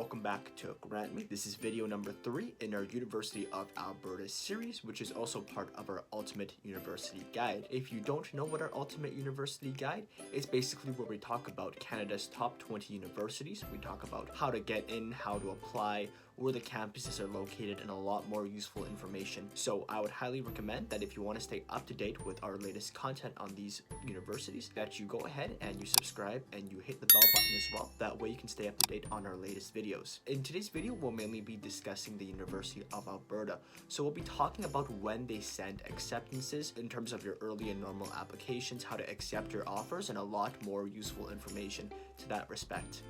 welcome back to Grant Me. This is video number 3 in our University of Alberta series, which is also part of our Ultimate University Guide. If you don't know what our Ultimate University Guide is, basically where we talk about Canada's top 20 universities. We talk about how to get in, how to apply, where the campuses are located, and a lot more useful information. So I would highly recommend that if you want to stay up to date with our latest content on these universities, that you go ahead and you subscribe and you hit the bell button as well. That way you can stay up to date on our latest videos. In today's video, we'll mainly be discussing the University of Alberta. So we'll be talking about when they send acceptances in terms of your early and normal applications, how to accept your offers, and a lot more useful information to that respect.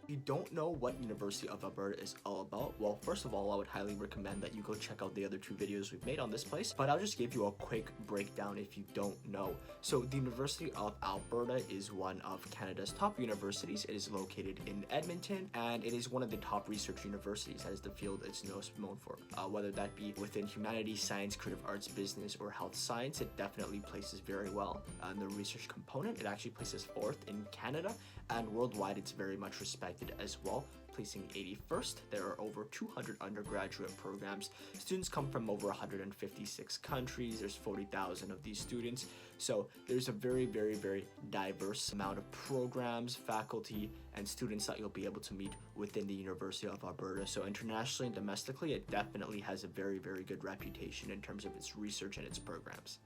If you don't know what University of Alberta is all about, well, first of all, I would highly recommend that you go check out the other 2 videos we've made on this place, but I'll just give you a quick breakdown if you don't know. So the University of Alberta is one of Canada's top universities. It is located in Edmonton, and it is one of the top research universities. That is the field it's most known for. Whether that be within humanities, science, creative arts, business, or health science, it definitely places very well. In the research component, it actually places 4th in Canada, and worldwide it's very much respected as well, placing 81st. There are over 200 undergraduate programs. Students come from over 156 countries. There's 40,000 of these students. So there's a very diverse amount of programs, faculty, and students that you'll be able to meet within the University of Alberta. So internationally and domestically, it definitely has a very good reputation in terms of its research and its programs.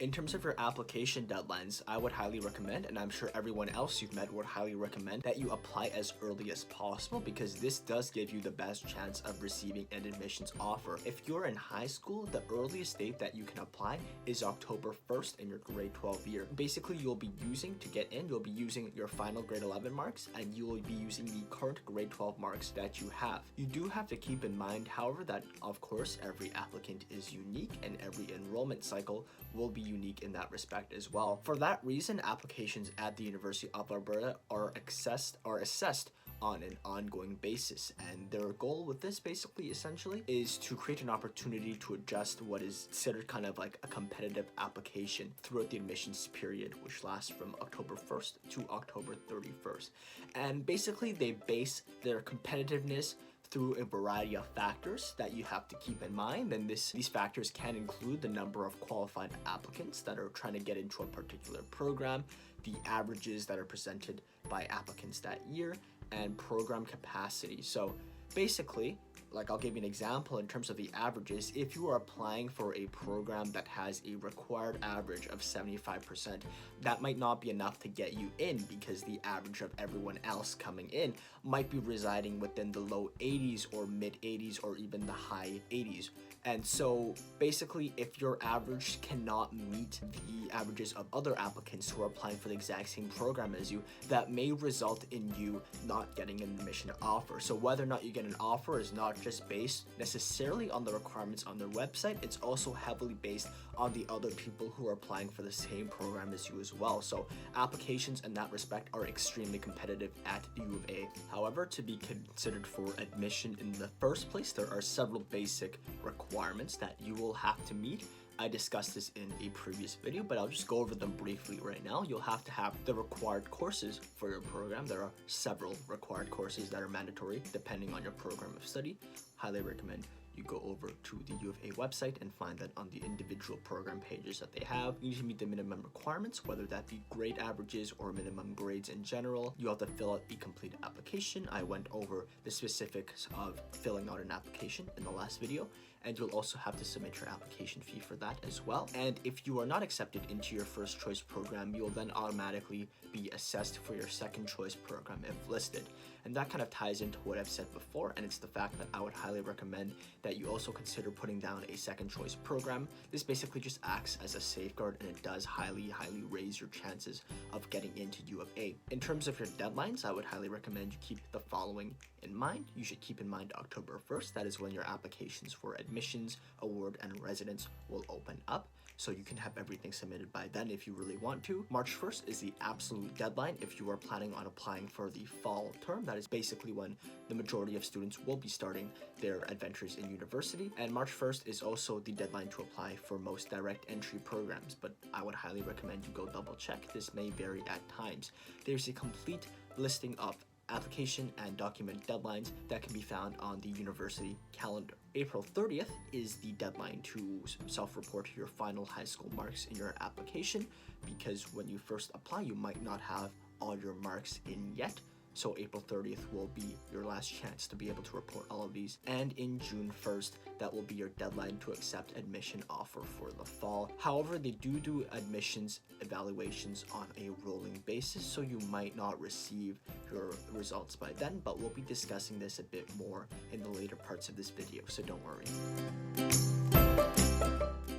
In terms of your application deadlines, I would highly recommend, and I'm sure everyone else you've met would highly recommend, that you apply as early as possible, because this does give you the best chance of receiving an admissions offer. If you're in high school, the earliest date that you can apply is October 1st in your grade 12 year. Basically, you'll be using, to get in, you'll be using your final grade 11 marks, and you will be using the current grade 12 marks that you have. You do have to keep in mind, however, that of course every applicant is unique and every enrollment cycle will be unique in that respect as well. For that reason, applications at the University of Alberta are assessed on an ongoing basis, and their goal with this essentially is to create an opportunity to adjust what is considered kind of like a competitive application throughout the admissions period, which lasts from October 1st to October 31st. And basically they base their competitiveness through a variety of factors that you have to keep in mind, and these factors can include the number of qualified applicants that are trying to get into a particular program, the averages that are presented by applicants that year, and program capacity. So basically, like, I'll give you an example in terms of the averages. If you are applying for a program that has a required average of 75%, that might not be enough to get you in, because the average of everyone else coming in might be residing within the low 80s or mid 80s or even the high 80s. And so basically, if your average cannot meet the averages of other applicants who are applying for the exact same program as you, that may result in you not getting an admission offer. So whether or not you get an offer is not just based necessarily on the requirements on their website, it's also heavily based on the other people who are applying for the same program as you as well. So applications in that respect are extremely competitive at UofA. However, to be considered for admission in the first place, there are several basic requirements that you will have to meet. I discussed this in a previous video, but I'll just go over them briefly right now. You'll have to have the required courses for your program. There are several required courses that are mandatory depending on your program of study. Highly recommend you go over to the UofA website and find that on the individual program pages that they have. You need to meet the minimum requirements, whether that be grade averages or minimum grades in general. You have to fill out the complete application. I went over the specifics of filling out an application in the last video, and you'll also have to submit your application fee for that as well. And if you are not accepted into your first choice program, you'll then automatically be assessed for your second choice program if listed. And that kind of ties into what I've said before, and it's the fact that I would highly recommend that you also consider putting down a second choice program. This basically just acts as a safeguard, and it does highly raise your chances of getting into UofA. In terms of your deadlines, I would highly recommend you keep the following in mind. You should keep in mind October 1st. That is when your applications for admission admissions, award, and residence will open up. So you can have everything submitted by then if you really want to. March 1st is the absolute deadline if you are planning on applying for the fall term. That is basically when the majority of students will be starting their adventures in university. And March 1st is also the deadline to apply for most direct entry programs, but I would highly recommend you go double check. This may vary at times. There's a complete listing of application and document deadlines that can be found on the university calendar. April 30th is the deadline to self-report your final high school marks in your application, because when you first apply, you might not have all your marks in yet. So April 30th will be your last chance to be able to report all of these. And in June 1st, that will be your deadline to accept admission offer for the fall. However, they do admissions evaluations on a rolling basis, so you might not receive your results by then, but we'll be discussing this a bit more in the later parts of this video, so don't worry.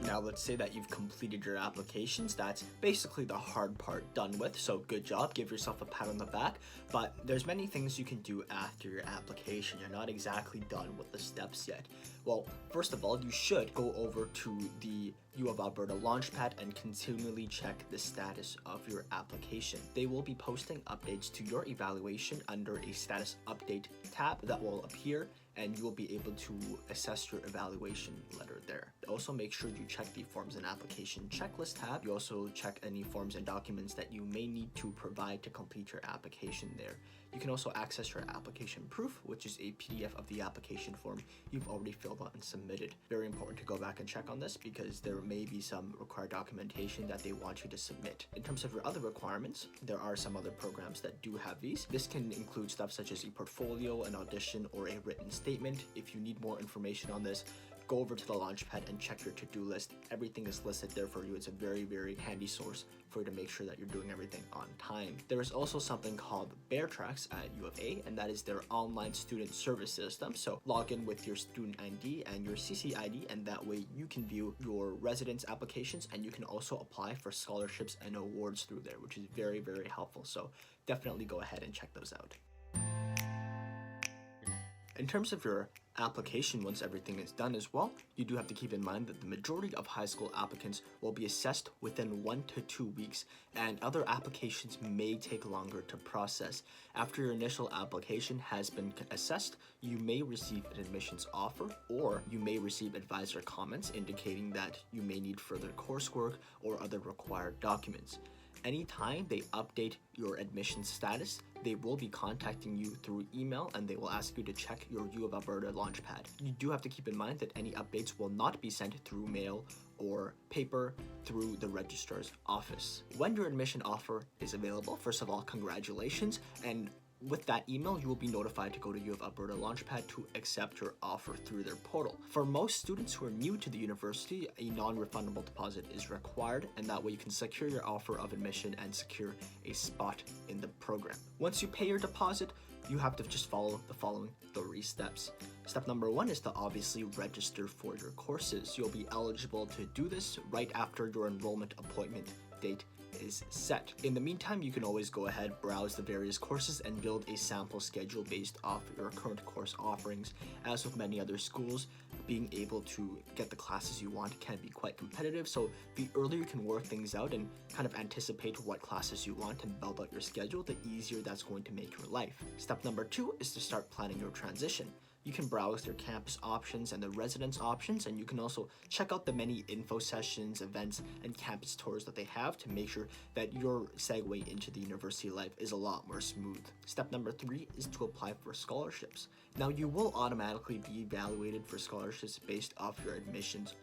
Now let's say that you've completed your applications. That's basically the hard part done with, so good job, give yourself a pat on the back. But there's many things you can do after your application. You're not exactly done with the steps yet. Well, first of all, you should go over to the U of Alberta Launchpad and continually check the status of your application. They will be posting updates to your evaluation under a status update tab that will appear, and you will be able to assess your evaluation letter there. Also, make sure you check the forms and application checklist tab. You also check any forms and documents that you may need to provide to complete your application there. You can also access your application proof, which is a PDF of the application form you've already filled out and submitted. Very important to go back and check on this, because there may be some required documentation that they want you to submit. In terms of your other requirements, there are some other programs that do have these. This can include stuff such as a portfolio, an audition, or a written statement. If you need more information on this, go over to the Launchpad and check your to-do list. Everything is listed there for you. It's a very handy source for you to make sure that you're doing everything on time. There is also something called Bear Tracks at UofA, and that is their online student service system. So log in with your student ID and your CC ID, and that way you can view your residence applications, and you can also apply for scholarships and awards through there, which is very helpful. So definitely go ahead and check those out. In terms of your application, once everything is done as well, you do have to keep in mind that the majority of high school applicants will be assessed within 1 to 2 weeks, and other applications may take longer to process. After your initial application has been assessed, you may receive an admissions offer, or you may receive advisor comments indicating that you may need further coursework or other required documents. Anytime they update your admission status, they will be contacting you through email, and they will ask you to check your U of Alberta Launchpad. You do have to keep in mind that any updates will not be sent through mail or paper through the registrar's office. When your admission offer is available, first of all, congratulations, and with that email, you will be notified to go to U of Alberta Launchpad to accept your offer through their portal. For most students who are new to the university, a non-refundable deposit is required, and that way you can secure your offer of admission and secure a spot in the program. Once you pay your deposit, you have to just follow the following 3 steps. Step number 1 is to obviously register for your courses. You'll be eligible to do this right after your enrollment appointment date is set. In the meantime, you can always go ahead, browse the various courses, and build a sample schedule based off your current course offerings. As with many other schools, being able to get the classes you want can be quite competitive, so the earlier you can work things out and kind of anticipate what classes you want and build out your schedule, the easier that's going to make your life. Step number 2 is to start planning your transition. You can browse their campus options and the residence options, and you can also check out the many info sessions, events, and campus tours that they have to make sure that your segue into the university life is a lot more smooth. Step number 3 is to apply for scholarships. Now, you will automatically be evaluated for scholarships based off your admissions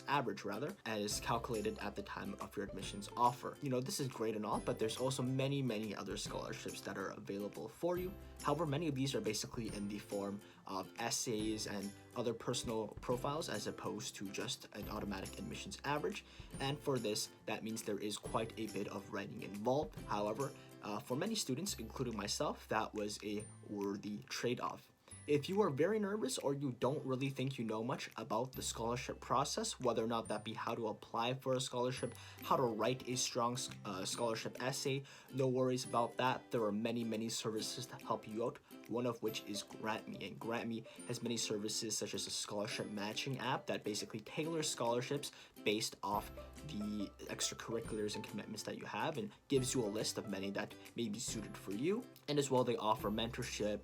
average rather, as calculated at the time of your admissions offer. You know, this is great and all, but there's also many other scholarships that are available for you. However, many of these are basically in the form of essays and other personal profiles, as opposed to just an automatic admissions average. And for this, that means there is quite a bit of writing involved. However, for many students, including myself, that was a worthy trade-off. if you are very nervous or you don't really think you know much about the scholarship process, whether or not that be how to apply for a scholarship, how to write a strong scholarship essay, no worries about that. There are many services that help you out, one of which is GrantMe. And GrantMe has many services such as a scholarship matching app that basically tailors scholarships based off the extracurriculars and commitments that you have and gives you a list of many that may be suited for you. And as well, they offer mentorship,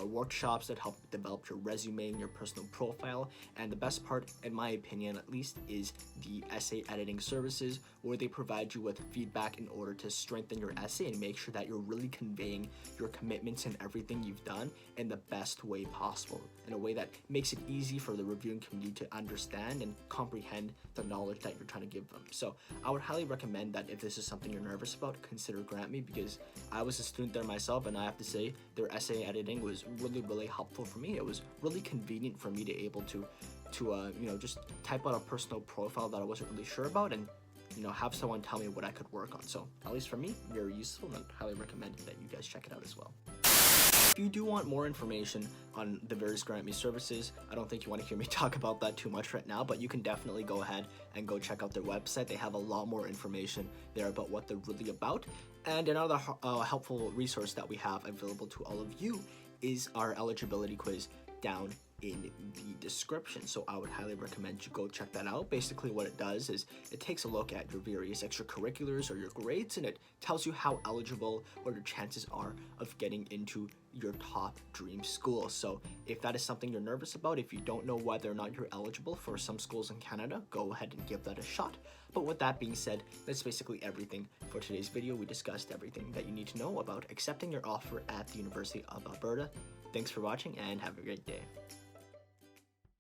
workshops that help develop your resume and your personal profile. And the best part, in my opinion at least, is the essay editing services, where they provide you with feedback in order to strengthen your essay and make sure that you're really conveying your commitments and everything you've done in the best way possible, in a way that makes it easy for the reviewing community to understand and comprehend the knowledge that you're trying to give them. So I would highly recommend that if this is something you're nervous about, consider GrantMe, because I was a student there myself, and I have to say their essay editing was really helpful for me. It was really convenient for me to able to just type out a personal profile that I wasn't really sure about, and have someone tell me what I could work on. So at least for me, very useful, and I highly recommend that you guys check it out as well. If you do want more information on the various GrantMe services, I don't think you want to hear me talk about that too much right now, but you can definitely go ahead and go check out their website. They have a lot more information there about what they're really about. And another helpful resource that we have available to all of you is our eligibility quiz down in the description. So I would highly recommend you go check that out. Basically what it does is it takes a look at your various extracurriculars or your grades, and it tells you how eligible or your chances are of getting into your top dream school. So if that is something you're nervous about, if you don't know whether or not you're eligible for some schools in Canada, go ahead and give that a shot. But with that being said, that's basically everything for today's video. We discussed everything that you need to know about accepting your offer at the University of Alberta. Thanks for watching and have a great day.